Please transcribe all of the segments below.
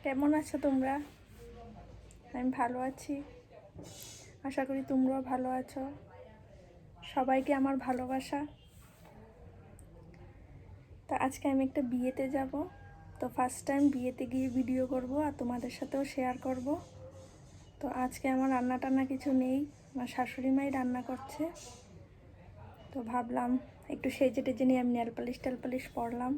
কেমন আছো তোমরা? আমি ভালো আছি, আশা করি তোমরাও ভালো আছো। সবাইকে আমার ভালোবাসা। তো আজকে আমি একটা বিয়েতে যাব, তো ফার্স্ট টাইম বিয়েতে গিয়ে ভিডিও করব আর তোমাদের সাথেও শেয়ার করব। তো আজকে আমার রান্না টান্না কিছু নেই, আমার শাশুড়ি মাই রান্না করছে। তো ভাবলাম একটু সেজে টেজে নিয়ে আমি নেল পালিশ পরলাম।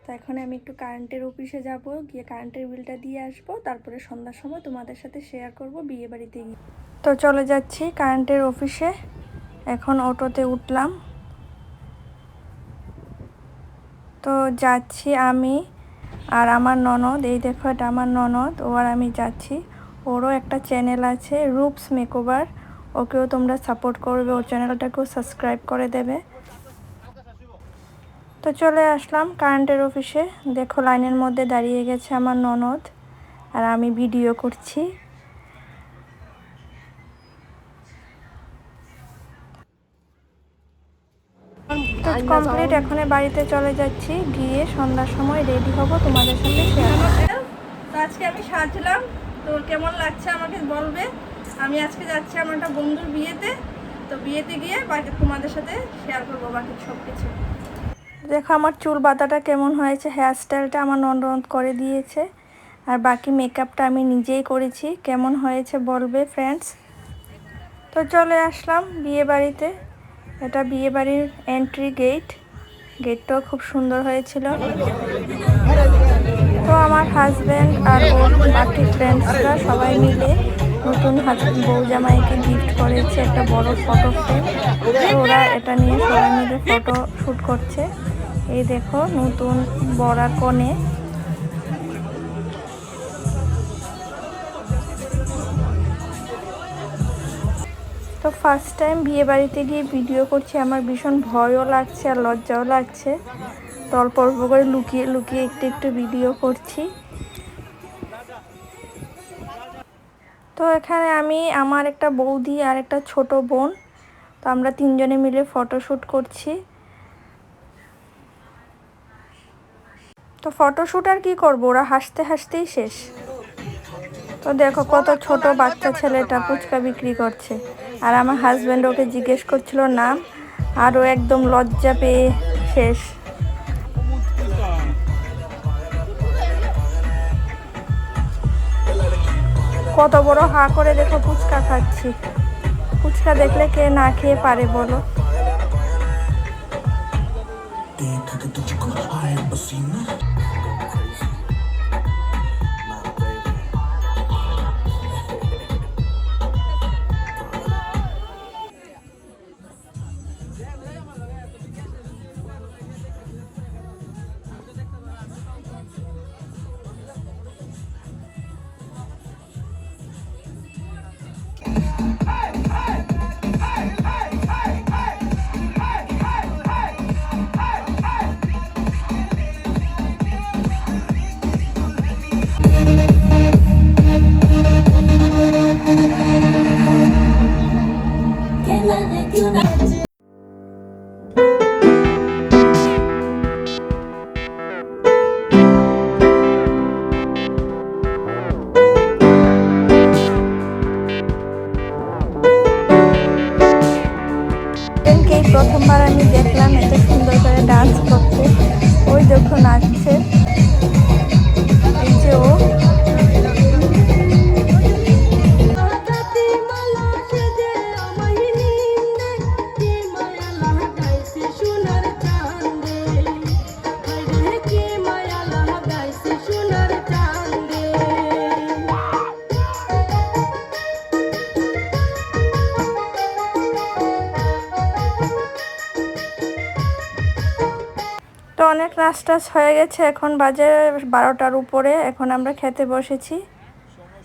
তো এখন আমি একটু কারেন্টের অফিসে যাব, গিয়ে কারেন্টের বিলটা দিয়ে আসবো, তারপরে সন্ধ্যার সময় তোমাদের সাথে শেয়ার করব বিয়ে বাড়িতে গিয়ে। তো চলে যাচ্ছি কারেন্টের অফিসে, এখন অটোতে উঠলাম। তো যাচ্ছি আমি আর আমার ননদ, এই দেখো এটা আমার ননদ, ও আর আমি যাচ্ছি। ওরও একটা চ্যানেল আছে রূপস মেকওভার, ওকেও তোমরা সাপোর্ট করবে, ওর চ্যানেলটাকেও সাবস্ক্রাইব করে দেবে। তো চলে আসলাম কারেন্টের অফিসে, দেখো লাইনের মধ্যে দাঁড়িয়ে গেছে আমার ননদ আর আমি ভিডিও করছি। তো কমপ্লিট, এখন বাড়িতে চলে যাচ্ছি, গিয়ে সন্ধ্যার সময় রেডি হব, তোমাদের সাথে শেয়ার করব। তো আজকে আমি সাজলাম, তো কেমন লাগছে আমাকে বলবে। আমি আজকে যাচ্ছি আমার একটা বন্ধুর বিয়েতে, তো বিয়েতে গিয়ে বাকি তোমাদের সাথে শেয়ার করবো বাকি সব কিছু। দেখো আমার চুল বাঁধাটা কেমন হয়েছে, হেয়ার স্টাইলটা আমার ননদ করে দিয়েছে আর বাকি মেকআপটা আমি নিজেই করেছি। কেমন হয়েছে বলবে ফ্রেন্ডস। তো চলে আসলাম বিয়ে বাড়িতে, এটা বিয়ে বাড়ির এন্ট্রি গেটটাও খুব সুন্দর হয়েছিল। তো আমার হাজব্যান্ড আর ওর বাকি ফ্রেন্ডসরা সবাই মিলে নতুন বউ জামাইকে গিফট করেছে একটা বড় ফটো ফ্রেম। তো ওরা এটা নিয়ে সবাই মিলে ফটো শ্যুট করছে। এই দেখো নতুন বড়া কনে। তো ফার্স্ট টাইম বিয়ে বাড়িতে গিয়ে ভিডিও করছি, আমার ভীষণ ভয়ও লাগছে আর লজ্জাও লাগছে। তো অল্প অল্প করে লুকিয়ে লুকিয়ে একটু ভিডিও করছি। তো এখানে আমি, আমার একটা বৌদি আর একটা ছোট বোন, তো আমরা তিনজনে মিলে ফটোশ্যুট করছি। তো ফটোশ্যুট আর কি করবো, ওরা হাসতে হাসতেই শেষ। তো দেখো কত ছোট বাচ্চা ছেলেটা ফুচকা বিক্রি করছে আর আমার হাজব্যান্ড ওকে জিজ্ঞেস করছিল নাম, আর ও একদম লজ্জা পেয়ে শেষ। কত বড় হা করে দেখো ফুচকা খাচ্ছি। ফুচকা দেখলে কে না খেয়ে পারে বলো। প্রথমবার আমি দেখলাম এত সুন্দর করে ডান্স করতে। ওই দেখো নাচছে, এই যে ও। তো অনেক নাচ টাচ হয়ে গেছে, এখন বাজে 12টার উপরে। এখন আমরা খেতে বসেছি,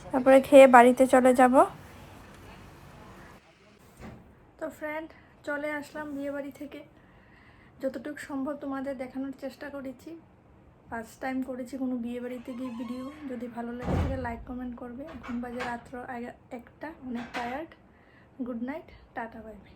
তারপরে খেয়ে বাড়িতে চলে যাব। তো ফ্রেন্ড, চলে আসলাম বিয়ে বাড়ি থেকে। যতটুকু সম্ভব তোমাদের দেখানোর চেষ্টা করেছি। ফার্স্ট টাইম করেছি কোনো বিয়ে বাড়িতে গিয়ে ভিডিও। যদি ভালো লেগে থাকে লাইক কমেন্ট করবে। এখন বাজে রাত্র 1টা, অনেক tired. Good night, tata, bye bye.